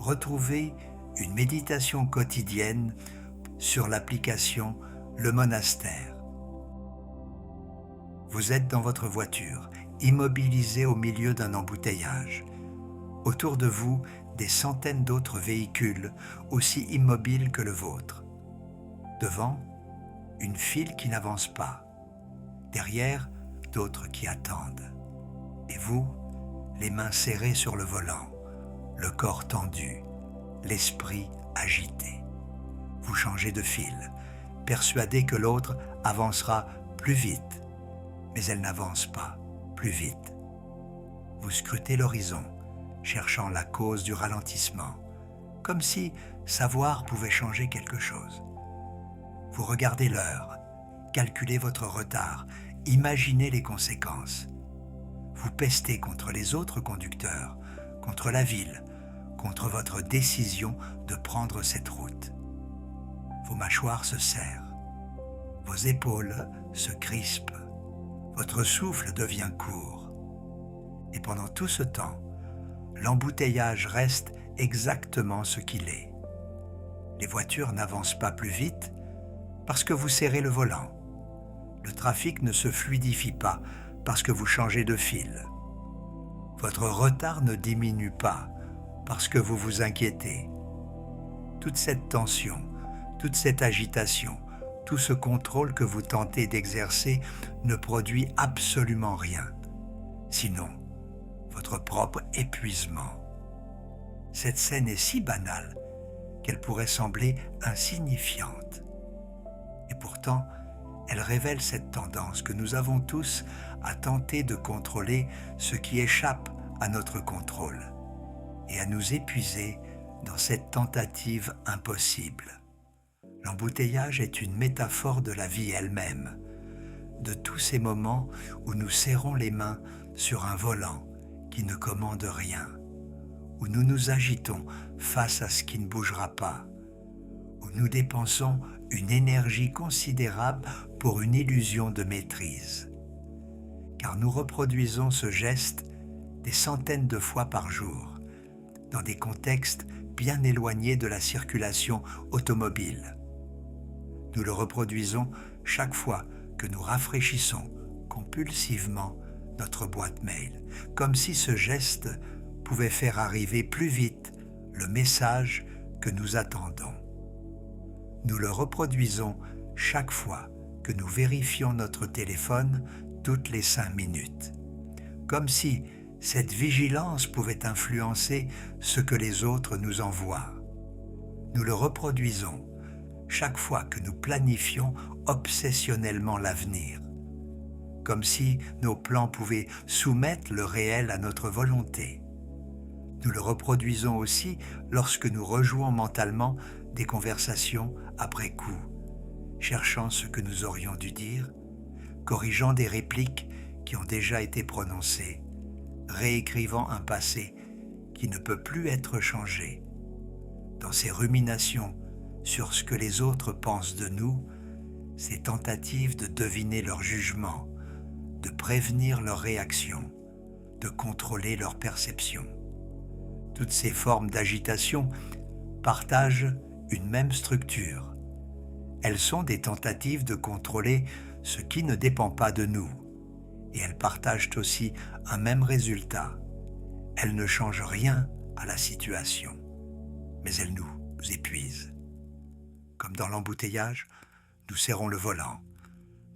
retrouvez une méditation quotidienne sur l'application Le Monastère. Vous êtes dans votre voiture, immobilisé au milieu d'un embouteillage. Autour de vous, des centaines d'autres véhicules aussi immobiles que le vôtre. Devant, une file qui n'avance pas. Derrière, d'autres qui attendent. Et vous, les mains serrées sur le volant, le corps tendu, l'esprit agité. Vous changez de fil, persuadé que l'autre avancera plus vite, mais elle n'avance pas plus vite. Vous scrutez l'horizon, cherchant la cause du ralentissement, comme si savoir pouvait changer quelque chose. Vous regardez l'heure, calculez votre retard, imaginez les conséquences. Vous pestez contre les autres conducteurs, contre la ville, contre votre décision de prendre cette route. Vos mâchoires se serrent, vos épaules se crispent, votre souffle devient court. Et pendant tout ce temps, l'embouteillage reste exactement ce qu'il est. Les voitures n'avancent pas plus vite parce que vous serrez le volant. Le trafic ne se fluidifie pas parce que vous changez de fil. Votre retard ne diminue pas parce que vous vous inquiétez. Toute cette tension, toute cette agitation, tout ce contrôle que vous tentez d'exercer ne produit absolument rien, sinon votre propre épuisement. Cette scène est si banale qu'elle pourrait sembler insignifiante. Et pourtant, elle révèle cette tendance que nous avons tous à tenter de contrôler ce qui échappe à notre contrôle et à nous épuiser dans cette tentative impossible. L'embouteillage est une métaphore de la vie elle-même, de tous ces moments où nous serrons les mains sur un volant qui ne commande rien, où nous nous agitons face à ce qui ne bougera pas, où nous dépensons une énergie considérable pour une illusion de maîtrise. Car nous reproduisons ce geste des centaines de fois par jour, dans des contextes bien éloignés de la circulation automobile. Nous le reproduisons chaque fois que nous rafraîchissons compulsivement notre boîte mail, comme si ce geste pouvait faire arriver plus vite le message que nous attendons. Nous le reproduisons chaque fois que nous vérifions notre téléphone toutes les 5 minutes, comme si cette vigilance pouvait influencer ce que les autres nous envoient. Nous le reproduisons chaque fois que nous planifions obsessionnellement l'avenir, comme si nos plans pouvaient soumettre le réel à notre volonté. Nous le reproduisons aussi lorsque nous rejouons mentalement des conversations après coup, cherchant ce que nous aurions dû dire, corrigeant des répliques qui ont déjà été prononcées, réécrivant un passé qui ne peut plus être changé. Dans ces ruminations sur ce que les autres pensent de nous, ces tentatives de deviner leur jugement, de prévenir leurs réactions, de contrôler leur perception. Toutes ces formes d'agitation partagent une même structure. Elles sont des tentatives de contrôler ce qui ne dépend pas de nous. Et elles partagent aussi un même résultat. Elles ne changent rien à la situation, mais elles nous épuisent. Comme dans l'embouteillage, nous serrons le volant,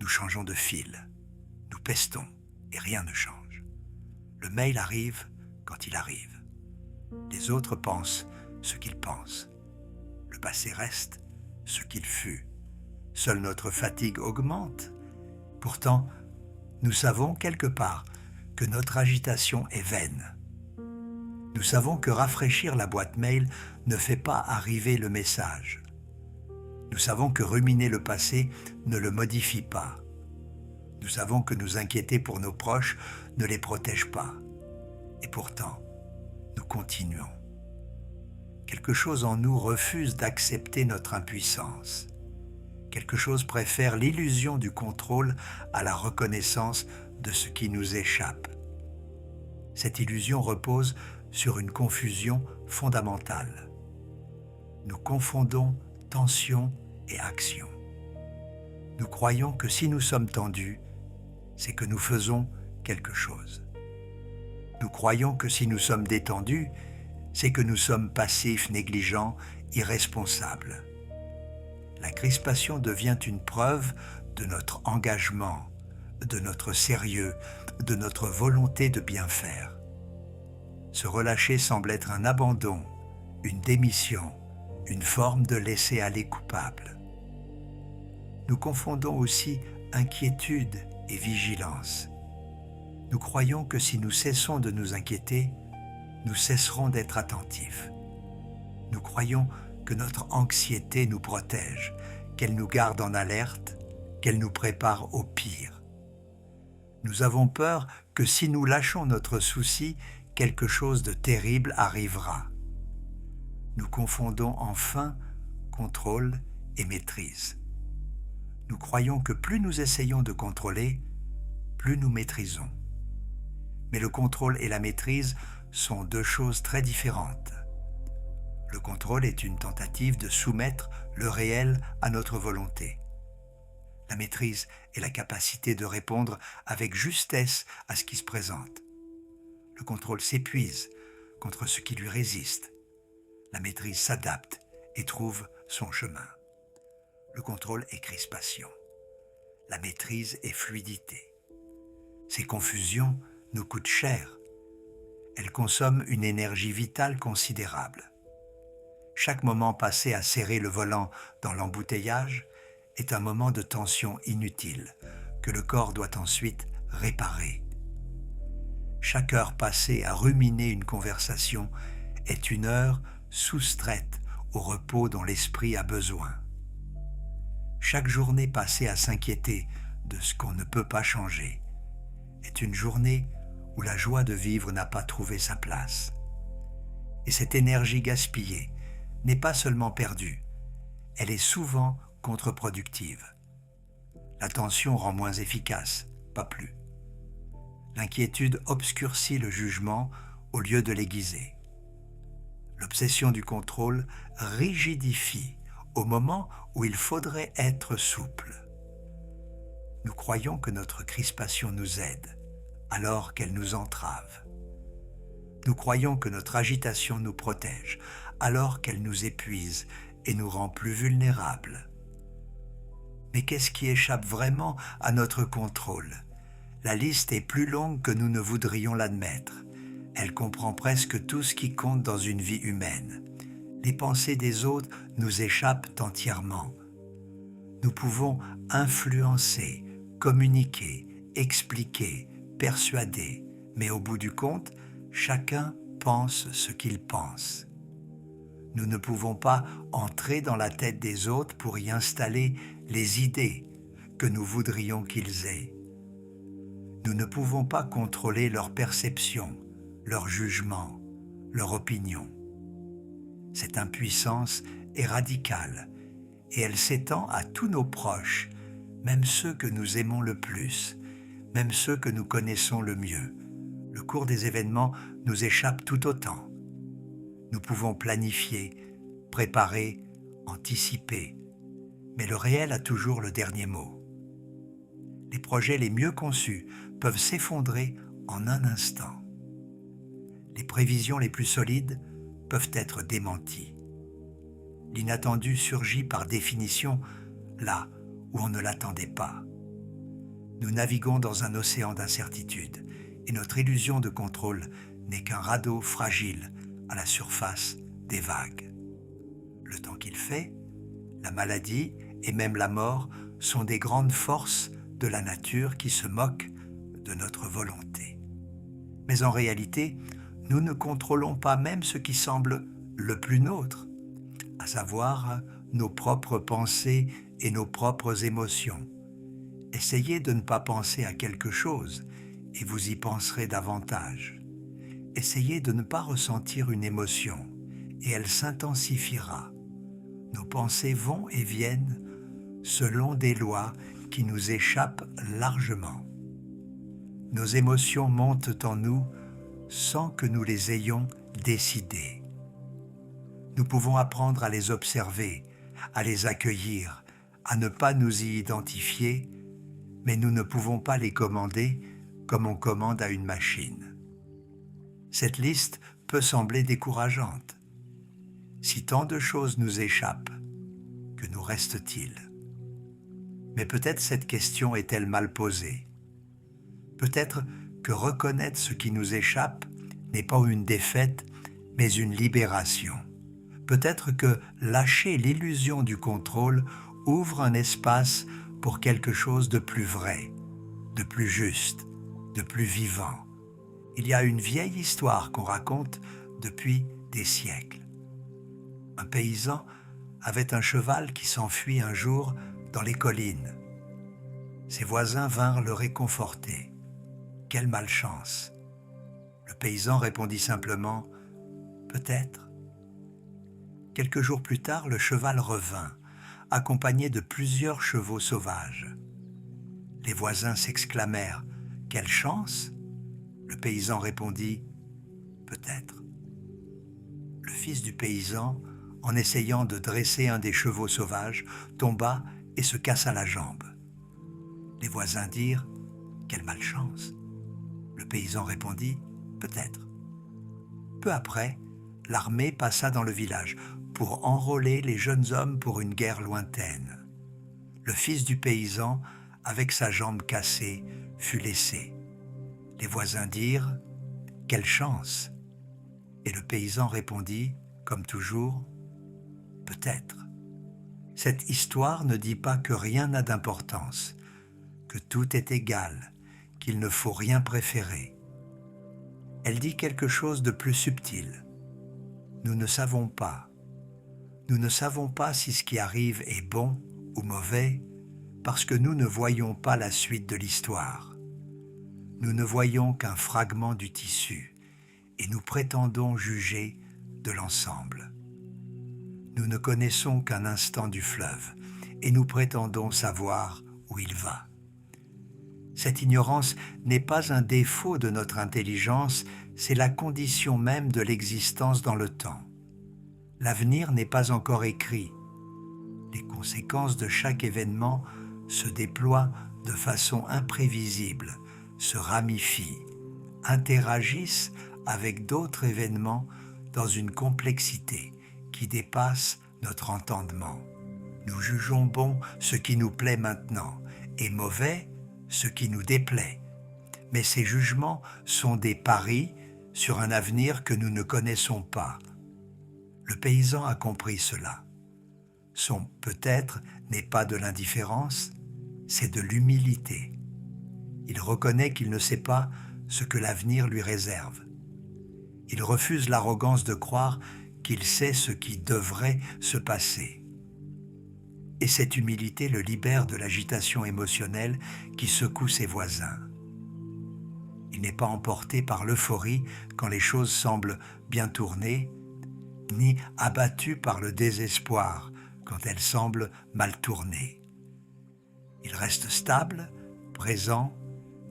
nous changeons de fil, nous pestons et rien ne change. Le mail arrive quand il arrive. Les autres pensent ce qu'ils pensent. Le passé reste ce qu'il fut. Seule notre fatigue augmente. Pourtant, nous savons quelque part que notre agitation est vaine. Nous savons que rafraîchir la boîte mail ne fait pas arriver le message. Nous savons que ruminer le passé ne le modifie pas. Nous savons que nous inquiéter pour nos proches ne les protège pas. Et pourtant, nous continuons. Quelque chose en nous refuse d'accepter notre impuissance. Quelque chose préfère l'illusion du contrôle à la reconnaissance de ce qui nous échappe. Cette illusion repose sur une confusion fondamentale. Nous confondons tension et action. Nous croyons que si nous sommes tendus, c'est que nous faisons quelque chose. Nous croyons que si nous sommes détendus, c'est que nous sommes passifs, négligents, irresponsables. La crispation devient une preuve de notre engagement, de notre sérieux, de notre volonté de bien faire. Se relâcher semble être un abandon, une démission, une forme de laisser-aller coupable. Nous confondons aussi inquiétude et vigilance. Nous croyons que si nous cessons de nous inquiéter, nous cesserons d'être attentifs. Nous croyons que notre anxiété nous protège, qu'elle nous garde en alerte, qu'elle nous prépare au pire. Nous avons peur que si nous lâchons notre souci, quelque chose de terrible arrivera. Nous confondons enfin contrôle et maîtrise. Nous croyons que plus nous essayons de contrôler, plus nous maîtrisons. Mais le contrôle et la maîtrise sont deux choses très différentes. Le contrôle est une tentative de soumettre le réel à notre volonté. La maîtrise est la capacité de répondre avec justesse à ce qui se présente. Le contrôle s'épuise contre ce qui lui résiste. La maîtrise s'adapte et trouve son chemin. Le contrôle est crispation. La maîtrise est fluidité. Ces confusions nous coûtent cher. Elles consomment une énergie vitale considérable. Chaque moment passé à serrer le volant dans l'embouteillage est un moment de tension inutile que le corps doit ensuite réparer. Chaque heure passée à ruminer une conversation est une heure soustraite au repos dont l'esprit a besoin. Chaque journée passée à s'inquiéter de ce qu'on ne peut pas changer est une journée où la joie de vivre n'a pas trouvé sa place. Et cette énergie gaspillée n'est pas seulement perdue, elle est souvent contre-productive. L'attention rend moins efficace, pas plus. L'inquiétude obscurcit le jugement au lieu de l'aiguiser. L'obsession du contrôle rigidifie au moment où il faudrait être souple. Nous croyons que notre crispation nous aide, alors qu'elle nous entrave. Nous croyons que notre agitation nous protège, alors qu'elle nous épuise et nous rend plus vulnérables. Mais qu'est-ce qui échappe vraiment à notre contrôle ? La liste est plus longue que nous ne voudrions l'admettre. Elle comprend presque tout ce qui compte dans une vie humaine. Les pensées des autres nous échappent entièrement. Nous pouvons influencer, communiquer, expliquer, persuader, mais au bout du compte, chacun pense ce qu'il pense. Nous ne pouvons pas entrer dans la tête des autres pour y installer les idées que nous voudrions qu'ils aient. Nous ne pouvons pas contrôler leur perception, leur jugement, leur opinion. Cette impuissance est radicale et elle s'étend à tous nos proches, même ceux que nous aimons le plus, même ceux que nous connaissons le mieux. Le cours des événements nous échappe tout autant. Nous pouvons planifier, préparer, anticiper, mais le réel a toujours le dernier mot. Les projets les mieux conçus peuvent s'effondrer en un instant. Les prévisions les plus solides peuvent être démenties. L'inattendu surgit par définition là où on ne l'attendait pas. Nous naviguons dans un océan d'incertitude et notre illusion de contrôle n'est qu'un radeau fragile à la surface des vagues. Le temps qu'il fait, la maladie et même la mort sont des grandes forces de la nature qui se moquent de notre volonté. Mais en réalité, nous ne contrôlons pas même ce qui semble le plus nôtre, à savoir nos propres pensées et nos propres émotions. Essayez de ne pas penser à quelque chose et vous y penserez davantage. Essayez de ne pas ressentir une émotion et elle s'intensifiera. Nos pensées vont et viennent selon des lois qui nous échappent largement. Nos émotions montent en nous sans que nous les ayons décidés. Nous pouvons apprendre à les observer, à les accueillir, à ne pas nous y identifier, mais nous ne pouvons pas les commander comme on commande à une machine. Cette liste peut sembler décourageante. Si tant de choses nous échappent, que nous reste-t-il? Mais peut-être cette question est-elle mal posée. Peut-être que reconnaître ce qui nous échappe n'est pas une défaite, mais une libération. Peut-être que lâcher l'illusion du contrôle ouvre un espace pour quelque chose de plus vrai, de plus juste, de plus vivant. Il y a une vieille histoire qu'on raconte depuis des siècles. Un paysan avait un cheval qui s'enfuit un jour dans les collines. Ses voisins vinrent le réconforter. Quelle malchance! Le paysan répondit simplement « Peut-être ». Quelques jours plus tard, le cheval revint, accompagné de plusieurs chevaux sauvages. Les voisins s'exclamèrent « Quelle chance !» Le paysan répondit « Peut-être ». Le fils du paysan, en essayant de dresser un des chevaux sauvages, tomba et se cassa la jambe. Les voisins dirent « Quelle malchance !» Le paysan répondit « Peut-être ». Peu après, l'armée passa dans le village pour enrôler les jeunes hommes pour une guerre lointaine. Le fils du paysan, avec sa jambe cassée, fut laissé. Les voisins dirent « Quelle chance !» Et le paysan répondit, comme toujours, « Peut-être ». Cette histoire ne dit pas que rien n'a d'importance, que tout est égal, qu'il ne faut rien préférer. Elle dit quelque chose de plus subtil. Nous ne savons pas. Nous ne savons pas si ce qui arrive est bon ou mauvais parce que nous ne voyons pas la suite de l'histoire. Nous ne voyons qu'un fragment du tissu et nous prétendons juger de l'ensemble. Nous ne connaissons qu'un instant du fleuve et nous prétendons savoir où il va. Cette ignorance n'est pas un défaut de notre intelligence, c'est la condition même de l'existence dans le temps. L'avenir n'est pas encore écrit. Les conséquences de chaque événement se déploient de façon imprévisible, se ramifient, interagissent avec d'autres événements dans une complexité qui dépasse notre entendement. Nous jugeons bon ce qui nous plaît maintenant et mauvais ce qui nous déplaît. Mais ces jugements sont des paris sur un avenir que nous ne connaissons pas. Le paysan a compris cela. Son peut-être n'est pas de l'indifférence, c'est de l'humilité. Il reconnaît qu'il ne sait pas ce que l'avenir lui réserve. Il refuse l'arrogance de croire qu'il sait ce qui devrait se passer. Et cette humilité le libère de l'agitation émotionnelle qui secoue ses voisins. Il n'est pas emporté par l'euphorie quand les choses semblent bien tournées, ni abattu par le désespoir quand elles semblent mal tournées. Il reste stable, présent,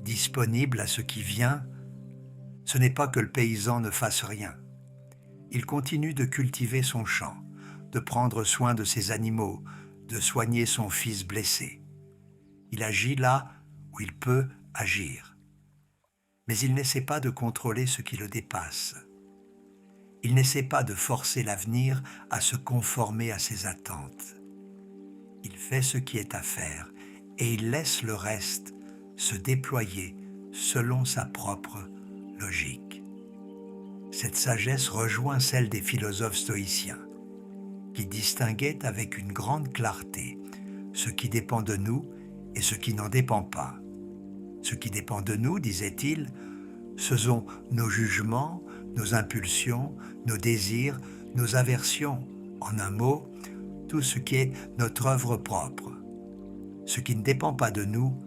disponible à ce qui vient. Ce n'est pas que le paysan ne fasse rien. Il continue de cultiver son champ, de prendre soin de ses animaux, de soigner son fils blessé. Il agit là où il peut agir. Mais il n'essaie pas de contrôler ce qui le dépasse. Il n'essaie pas de forcer l'avenir à se conformer à ses attentes. Il fait ce qui est à faire et il laisse le reste se déployer selon sa propre logique. Cette sagesse rejoint celle des philosophes stoïciens, qui distinguaient avec une grande clarté ce qui dépend de nous et ce qui n'en dépend pas. Ce qui dépend de nous, disaient-ils, ce sont nos jugements, nos impulsions, nos désirs, nos aversions, en un mot, tout ce qui est notre œuvre propre. Ce qui ne dépend pas de nous,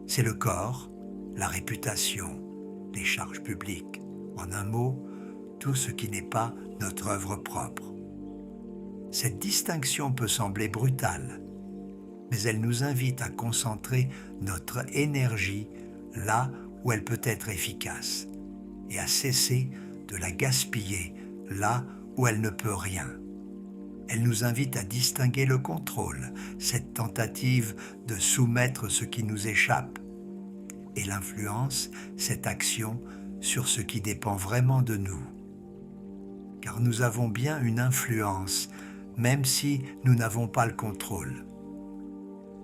c'est le corps, la réputation, les charges publiques, en un mot, tout ce qui n'est pas notre œuvre propre. Cette distinction peut sembler brutale, mais elle nous invite à concentrer notre énergie là où elle peut être efficace et à cesser de la gaspiller là où elle ne peut rien. Elle nous invite à distinguer le contrôle, cette tentative de soumettre ce qui nous échappe, et l'influence, cette action sur ce qui dépend vraiment de nous. Car nous avons bien une influence, même si nous n'avons pas le contrôle.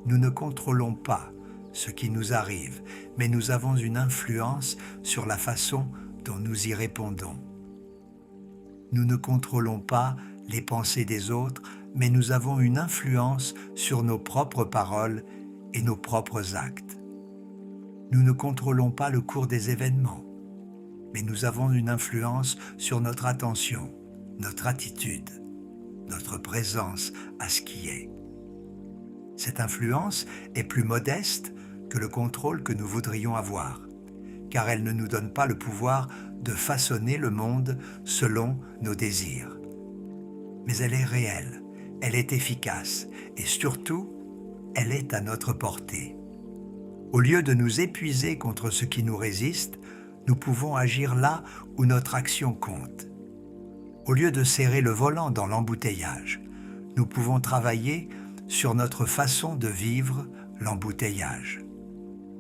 Nous ne contrôlons pas ce qui nous arrive, mais nous avons une influence sur la façon dont nous y répondons. Nous ne contrôlons pas les pensées des autres, mais nous avons une influence sur nos propres paroles et nos propres actes. Nous ne contrôlons pas le cours des événements, mais nous avons une influence sur notre attention, notre attitude, notre présence à ce qui est. Cette influence est plus modeste que le contrôle que nous voudrions avoir, car elle ne nous donne pas le pouvoir de façonner le monde selon nos désirs. Mais elle est réelle, elle est efficace et surtout, elle est à notre portée. Au lieu de nous épuiser contre ce qui nous résiste, nous pouvons agir là où notre action compte. Au lieu de serrer le volant dans l'embouteillage, nous pouvons travailler sur notre façon de vivre l'embouteillage.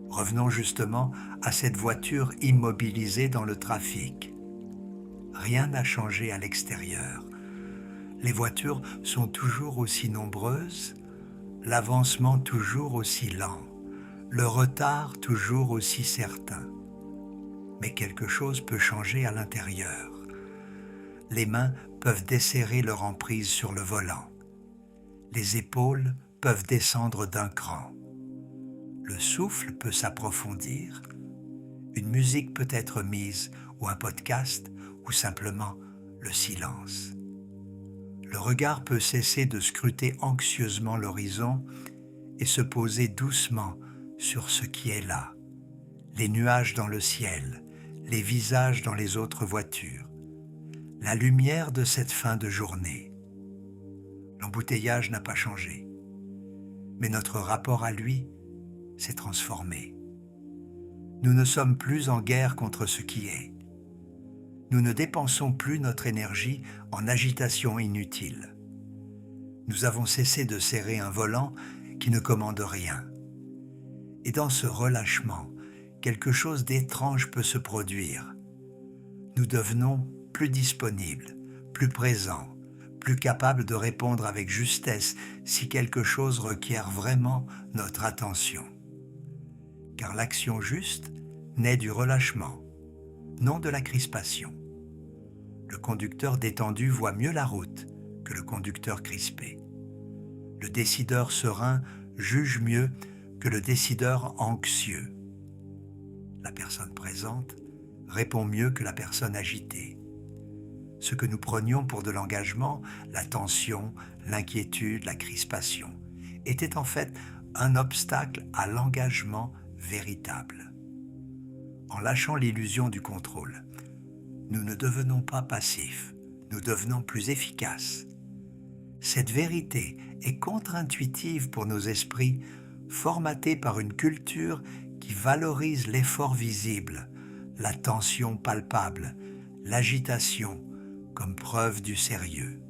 Revenons justement à cette voiture immobilisée dans le trafic. Rien n'a changé à l'extérieur. Les voitures sont toujours aussi nombreuses, l'avancement toujours aussi lent, le retard toujours aussi certain. Mais quelque chose peut changer à l'intérieur. Les mains peuvent desserrer leur emprise sur le volant. Les épaules peuvent descendre d'un cran. Le souffle peut s'approfondir. Une musique peut être mise, ou un podcast, ou simplement le silence. Le regard peut cesser de scruter anxieusement l'horizon et se poser doucement sur ce qui est là. Les nuages dans le ciel, les visages dans les autres voitures, la lumière de cette fin de journée. L'embouteillage n'a pas changé, mais notre rapport à lui s'est transformé. Nous ne sommes plus en guerre contre ce qui est. Nous ne dépensons plus notre énergie en agitation inutile. Nous avons cessé de serrer un volant qui ne commande rien. Et dans ce relâchement, quelque chose d'étrange peut se produire. Nous devenons plus disponibles, plus présents, plus capables de répondre avec justesse si quelque chose requiert vraiment notre attention. Car l'action juste naît du relâchement, non de la crispation. Le conducteur détendu voit mieux la route que le conducteur crispé. Le décideur serein juge mieux que le décideur anxieux. La personne présente répond mieux que la personne agitée. Ce que nous prenions pour de l'engagement, la tension, l'inquiétude, la crispation, était en fait un obstacle à l'engagement véritable. En lâchant l'illusion du contrôle, nous ne devenons pas passifs, nous devenons plus efficaces. Cette vérité est contre-intuitive pour nos esprits, formatés par une culture qui valorise l'effort visible, la tension palpable, l'agitation comme preuve du sérieux.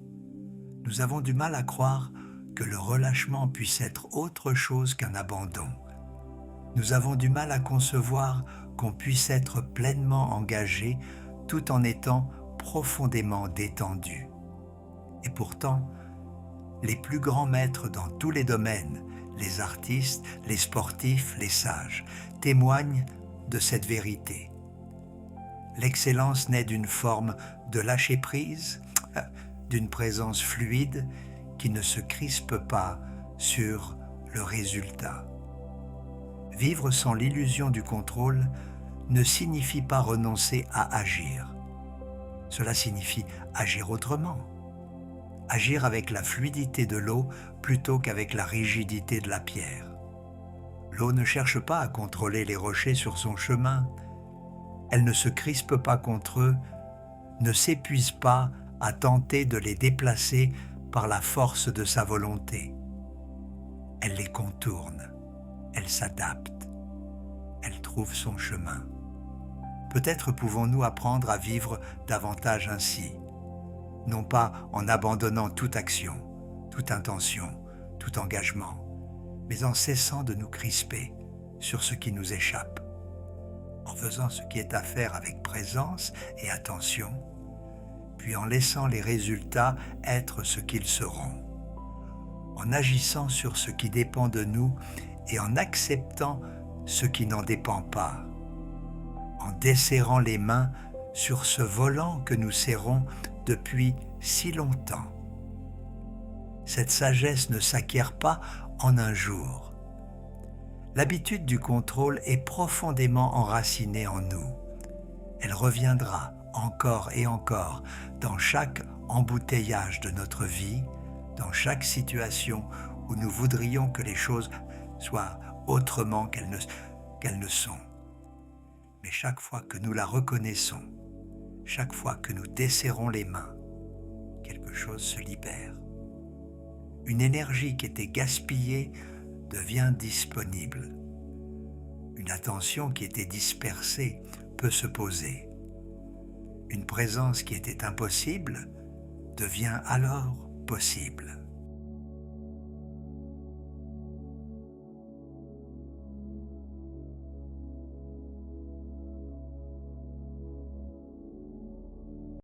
Nous avons du mal à croire que le relâchement puisse être autre chose qu'un abandon. Nous avons du mal à concevoir qu'on puisse être pleinement engagé tout en étant profondément détendu. Et pourtant, les plus grands maîtres dans tous les domaines, les artistes, les sportifs, les sages, témoignent de cette vérité. L'excellence naît d'une forme de lâcher-prise, d'une présence fluide qui ne se crispe pas sur le résultat. Vivre sans l'illusion du contrôle ne signifie pas renoncer à agir. Cela signifie agir autrement. Agir avec la fluidité de l'eau plutôt qu'avec la rigidité de la pierre. L'eau ne cherche pas à contrôler les rochers sur son chemin. Elle ne se crispe pas contre eux, ne s'épuise pas à tenter de les déplacer par la force de sa volonté. Elle les contourne, elle s'adapte, elle trouve son chemin. Peut-être pouvons-nous apprendre à vivre davantage ainsi, non pas en abandonnant toute action, toute intention, tout engagement, mais en cessant de nous crisper sur ce qui nous échappe, en faisant ce qui est à faire avec présence et attention, puis en laissant les résultats être ce qu'ils seront, en agissant sur ce qui dépend de nous et en acceptant ce qui n'en dépend pas, en desserrant les mains sur ce volant que nous serrons depuis si longtemps. Cette sagesse ne s'acquiert pas en un jour. L'habitude du contrôle est profondément enracinée en nous. Elle reviendra encore et encore dans chaque embouteillage de notre vie, dans chaque situation où nous voudrions que les choses soient autrement qu'elles ne sont. Mais chaque fois que nous la reconnaissons, chaque fois que nous desserrons les mains, quelque chose se libère. Une énergie qui était gaspillée devient disponible. Une attention qui était dispersée peut se poser. Une présence qui était impossible devient alors possible.